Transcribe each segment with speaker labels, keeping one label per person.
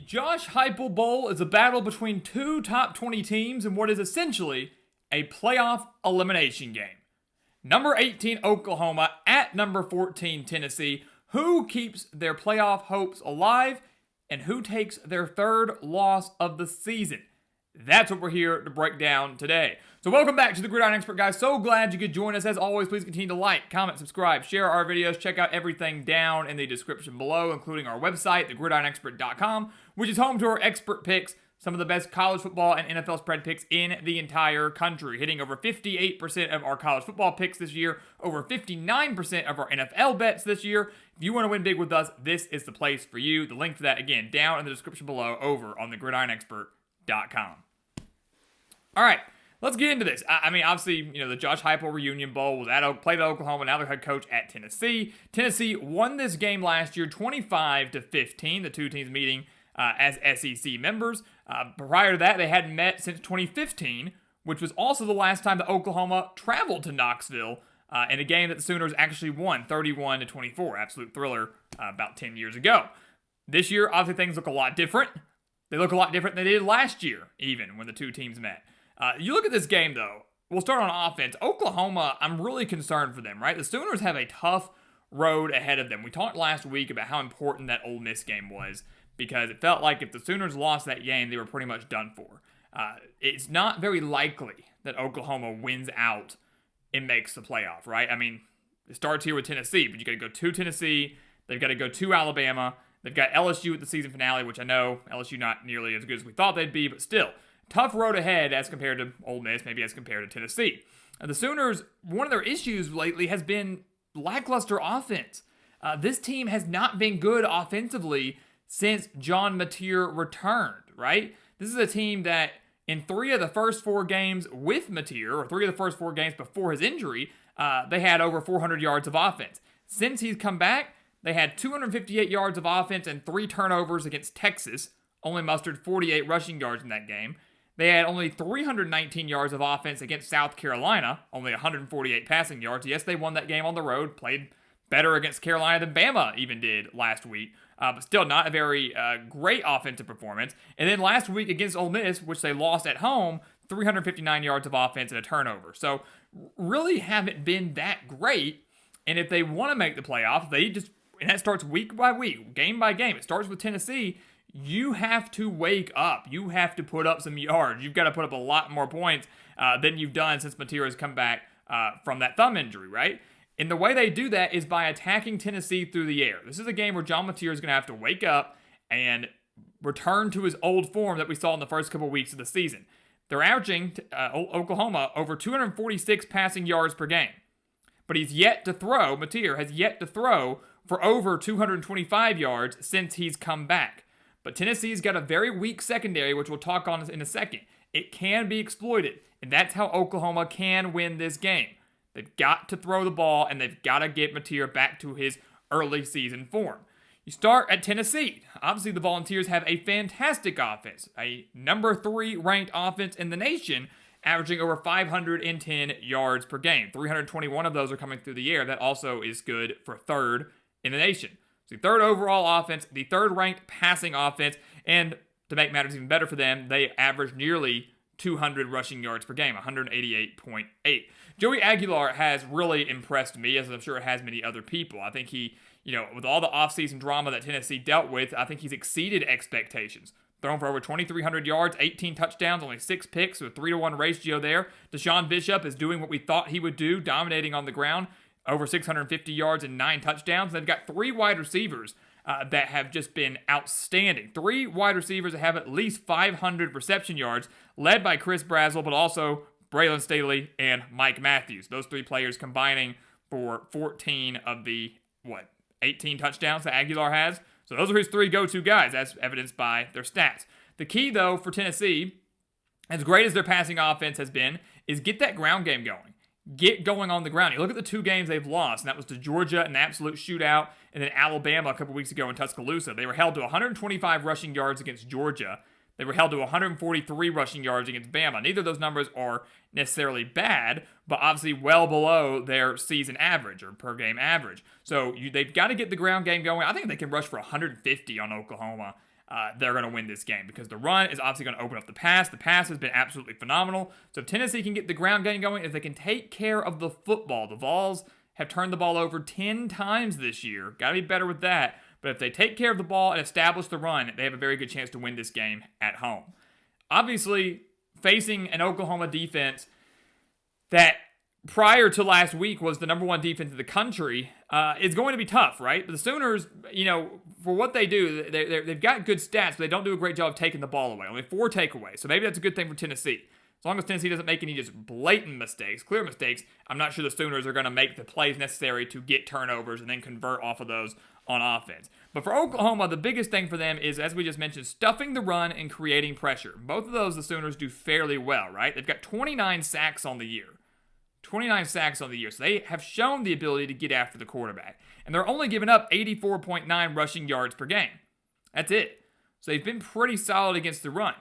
Speaker 1: Josh Heupel Bowl is a battle between two top 20 teams in what is essentially a playoff elimination game. Number 18 Oklahoma at number 14 Tennessee. Who keeps their playoff hopes alive and who takes their third loss of the season? That's what we're here to break down today. So welcome back to the Gridiron Expert, guys. So glad you could join us. As always, please continue to like, comment, subscribe, share our videos. Check out everything down in the description below, including our website, thegridironexpert.com, which is home to our expert picks, some of the best college football and NFL spread picks in the entire country, hitting over 58% of our college football picks this year, over 59% of our NFL bets this year. If you want to win big with us, this is the place for you. The link for that, again, down in the description below over on thegridironexpert.com. All right, let's get into this. I mean, obviously, the Josh Heupel reunion bowl was played at Oklahoma, now the head coach at Tennessee. Tennessee won this game last year 25-15, the two teams meeting as SEC members. Prior to that, they hadn't met since 2015, which was also the last time that Oklahoma traveled to Knoxville in a game that the Sooners actually won 31-24. Absolute thriller about 10 years ago. This year, obviously, things look a lot different. They look a lot different than they did last year, even when the two teams met. You look at this game, though. We'll start on offense. Oklahoma, I'm really concerned for them, right? The Sooners have a tough road ahead of them. We talked last week about how important that Ole Miss game was because it felt like if the Sooners lost that game, they were pretty much done for. It's not very likely that Oklahoma wins out and makes the playoff, right? I mean, it starts here with Tennessee, but you got to go to Tennessee. They've got to go to Alabama. They've got LSU at the season finale, which I know LSU not nearly as good as we thought they'd be, but still. Tough road ahead as compared to Ole Miss, maybe as compared to Tennessee. The Sooners, one of their issues lately has been lackluster offense. This team has not been good offensively since John Mateer returned, right? This is a team that in three of the first four games with Mateer, or three of the first four games before his injury, they had over 400 yards of offense. Since he's come back, they had 258 yards of offense and 3 turnovers against Texas, only mustered 48 rushing yards in that game. They had only 319 yards of offense against South Carolina, only 148 passing yards. Yes, they won that game on the road, played better against Carolina than Bama even did last week, but still not a very great offensive performance. And then last week against Ole Miss, which they lost at home, 359 yards of offense and a turnover. So really haven't been that great. And if they want to make the playoffs, and that starts week by week, game by game. It starts with Tennessee. You have to wake up. You have to put up some yards. You've got to put up a lot more points than you've done since Mateer has come back from that thumb injury, right? And the way they do that is by attacking Tennessee through the air. This is a game where John Mateer is going to have to wake up and return to his old form that we saw in the first couple weeks of the season. They're averaging, Oklahoma, over 246 passing yards per game. But Mateer has yet to throw for over 225 yards since he's come back. But Tennessee's got a very weak secondary, which we'll talk on in a second. It can be exploited, and that's how Oklahoma can win this game. They've got to throw the ball, and they've got to get Mateer back to his early season form. You start at Tennessee. Obviously, the Volunteers have a fantastic offense, a number 3 ranked offense in the nation, averaging over 510 yards per game. 321 of those are coming through the air. That also is good for third in the nation. So the third overall offense, the third ranked passing offense, and to make matters even better for them, they average nearly 200 rushing yards per game, 188.8. Joey Aguilar has really impressed me, as I'm sure it has many other people. I think he, with all the offseason drama that Tennessee dealt with, I think he's exceeded expectations. Thrown for over 2,300 yards, 18 touchdowns, only 6 picks, so a 3-to-1 ratio there. Deshaun Bishop is doing what we thought he would do, dominating on the ground. Over 650 yards and 9 touchdowns. They've got 3 wide receivers that have just been outstanding. 3 wide receivers that have at least 500 reception yards, led by Chris Brazzell, but also Braylon Staley and Mike Matthews. Those 3 players combining for 14 of the, 18 touchdowns that Aguilar has. So those are his 3 go-to guys, as evidenced by their stats. The key, though, for Tennessee, as great as their passing offense has been, is get that ground game going. Get going on the ground. You look at the 2 games they've lost, and that was to Georgia, an absolute shootout, and then Alabama a couple weeks ago in Tuscaloosa. They were held to 125 rushing yards against Georgia. They were held to 143 rushing yards against Bama. Neither of those numbers are necessarily bad, but obviously well below their season average or per game average. So they've got to get the ground game going. I think they can rush for 150 on Oklahoma. they're going to win this game because the run is obviously going to open up the pass. The pass has been absolutely phenomenal. So if Tennessee can get the ground game going, if they can take care of the football, the Vols have turned the ball over 10 times this year. Got to be better with that. But if they take care of the ball and establish the run, they have a very good chance to win this game at home. Obviously, facing an Oklahoma defense that prior to last week was the number one defense in the country, is going to be tough, right? But the Sooners, for what they do, they've got good stats, but they don't do a great job of taking the ball away. Only 4 takeaways. So maybe that's a good thing for Tennessee. As long as Tennessee doesn't make any just blatant mistakes, clear mistakes, I'm not sure the Sooners are going to make the plays necessary to get turnovers and then convert off of those on offense. But for Oklahoma, the biggest thing for them is, as we just mentioned, stuffing the run and creating pressure. Both of those the Sooners do fairly well, right? They've got 29 sacks on the year. 29 sacks on the year. So they have shown the ability to get after the quarterback. And they're only giving up 84.9 rushing yards per game. That's it. So they've been pretty solid against the run.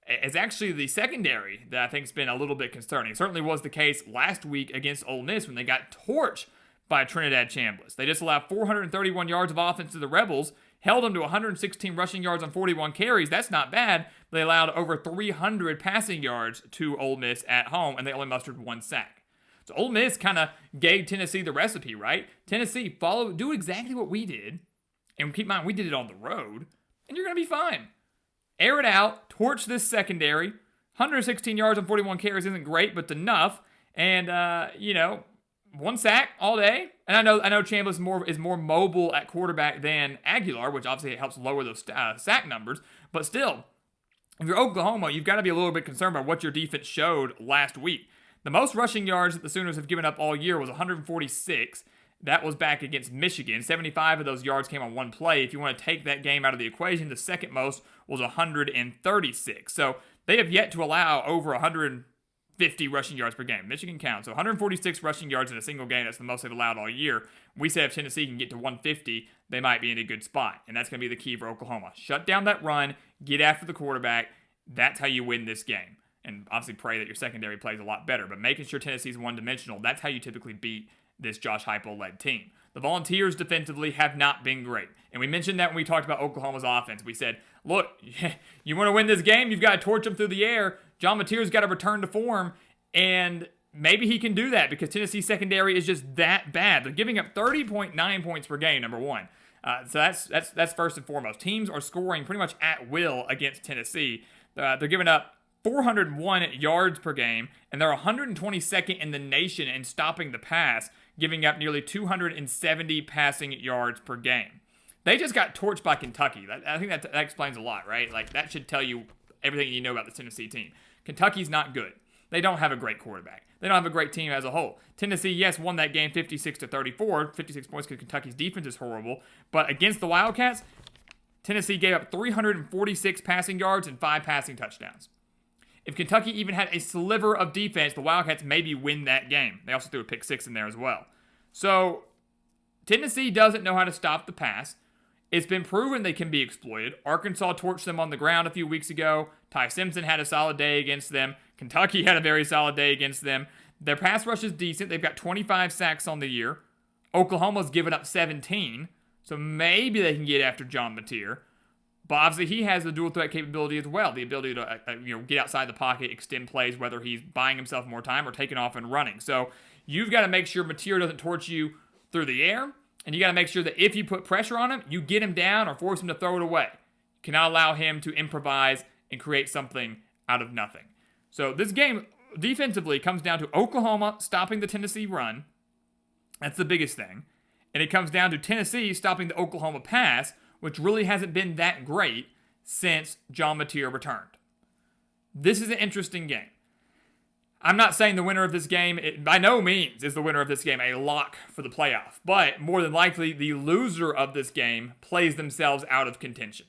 Speaker 1: It's actually the secondary that I think has been a little bit concerning. It certainly was the case last week against Ole Miss when they got torched by Trinidad Chambliss. They just allowed 431 yards of offense to the Rebels, held them to 116 rushing yards on 41 carries. That's not bad. They allowed over 300 passing yards to Ole Miss at home, and they only mustered 1 sack. So Ole Miss kind of gave Tennessee the recipe, right? Tennessee, do exactly what we did, and keep in mind, we did it on the road, and you're going to be fine. Air it out, torch this secondary. 116 yards on 41 carries isn't great, but it's enough. And, 1 sack all day. And I know Chambliss is more mobile at quarterback than Aguilar, which obviously helps lower those sack numbers. But still, if you're Oklahoma, you've got to be a little bit concerned about what your defense showed last week. The most rushing yards that the Sooners have given up all year was 146. That was back against Michigan. 75 of those yards came on 1 play. If you want to take that game out of the equation, the second most was 136. So they have yet to allow over 150 rushing yards per game. Michigan counts. So 146 rushing yards in a single game. That's the most they've allowed all year. We said if Tennessee can get to 150, they might be in a good spot. And that's going to be the key for Oklahoma. Shut down that run. Get after the quarterback. That's how you win this game. And obviously pray that your secondary plays a lot better. But making sure Tennessee's one-dimensional, that's how you typically beat this Josh Heupel-led team. The Volunteers defensively have not been great. And we mentioned that when we talked about Oklahoma's offense. We said, look, you want to win this game, you've got to torch them through the air. John Mateer's got to return to form, and maybe he can do that because Tennessee's secondary is just that bad. They're giving up 30.9 points per game, number one. So that's first and foremost. Teams are scoring pretty much at will against Tennessee. They're giving up 401 yards per game, and they're 122nd in the nation in stopping the pass, giving up nearly 270 passing yards per game. They just got torched by Kentucky. I think that explains a lot, right? Like, that should tell you everything you know about the Tennessee team. Kentucky's not good. They don't have a great quarterback. They don't have a great team as a whole. Tennessee, yes, won that game 56-34, 56 points because Kentucky's defense is horrible. But against the Wildcats, Tennessee gave up 346 passing yards and 5 passing touchdowns. If Kentucky even had a sliver of defense, the Wildcats maybe win that game. They also threw a pick 6 in there as well. So, Tennessee doesn't know how to stop the pass. It's been proven they can be exploited. Arkansas torched them on the ground a few weeks ago. Ty Simpson had a solid day against them. Kentucky had a very solid day against them. Their pass rush is decent. They've got 25 sacks on the year. Oklahoma's given up 17. So maybe they can get after John Mateer. But obviously he has the dual threat capability as well. The ability to get outside the pocket, extend plays, whether he's buying himself more time or taking off and running. So you've got to make sure Mateer doesn't torch you through the air. And you got to make sure that if you put pressure on him, you get him down or force him to throw it away. You cannot allow him to improvise and create something out of nothing. So this game defensively comes down to Oklahoma stopping the Tennessee run. That's the biggest thing. And it comes down to Tennessee stopping the Oklahoma pass, which really hasn't been that great since John Mateer returned. This is an interesting game. I'm not saying the winner of this game, by no means is the winner of this game a lock for the playoff, but more than likely the loser of this game plays themselves out of contention,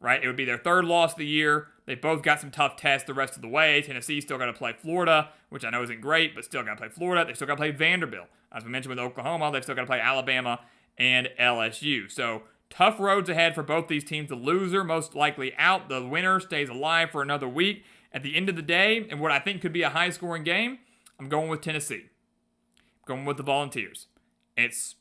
Speaker 1: right? It would be their 3rd loss of the year. They've both got some tough tests the rest of the way. Tennessee's still got to play Florida, which I know isn't great, but still got to play Florida. They've still got to play Vanderbilt. As we mentioned with Oklahoma, they've still got to play Alabama and LSU. So tough roads ahead for both these teams. The loser most likely out. The winner stays alive for another week. At the end of the day, and what I think could be a high-scoring game, I'm going with Tennessee. I'm going with the Volunteers. It's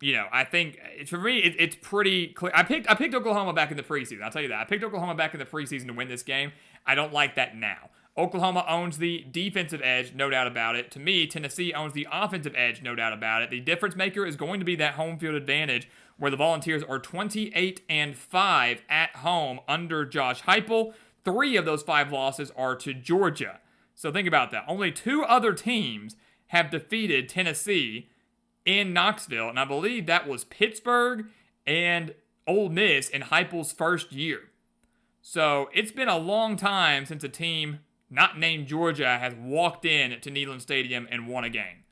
Speaker 1: I think for me, it's pretty clear. I picked Oklahoma back in the preseason. I'll tell you that. I picked Oklahoma back in the preseason to win this game. I don't like that now. Oklahoma owns the defensive edge, no doubt about it. To me, Tennessee owns the offensive edge, no doubt about it. The difference maker is going to be that home field advantage, where the Volunteers are 28-5 at home under Josh Heupel. 3 of those 5 losses are to Georgia. So think about that. Only 2 other teams have defeated Tennessee in Knoxville, and I believe that was Pittsburgh and Ole Miss in Heupel's first year. So it's been a long time since a team not named Georgia has walked in to Neyland Stadium and won a game.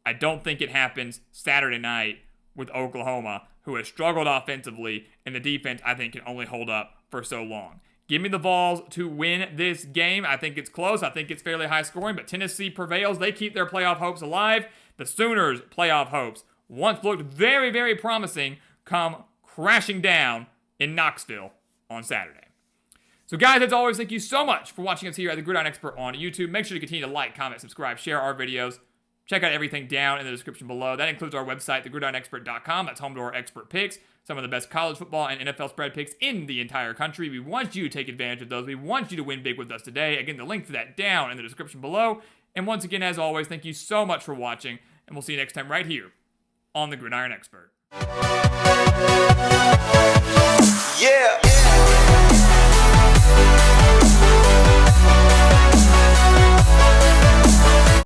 Speaker 1: I don't think it happens Saturday night with Oklahoma, who has struggled offensively, and the defense, I think, can only hold up for so long. Give me the Vols to win this game. I think it's close. I think it's fairly high scoring, but Tennessee prevails. They keep their playoff hopes alive. The Sooners' playoff hopes, once looked very, very promising, come crashing down in Knoxville on Saturday. So guys, as always, thank you so much for watching us here at the Gridiron Expert on YouTube. Make sure to continue to like, comment, subscribe, share our videos. Check out everything down in the description below. That includes our website, thegridironexpert.com. That's home to our expert picks, some of the best college football and NFL spread picks in the entire country. We want you to take advantage of those. We want you to win big with us today. Again, the link to that down in the description below. And once again, as always, thank you so much for watching, and we'll see you next time right here on the Gridiron Expert.
Speaker 2: Yeah.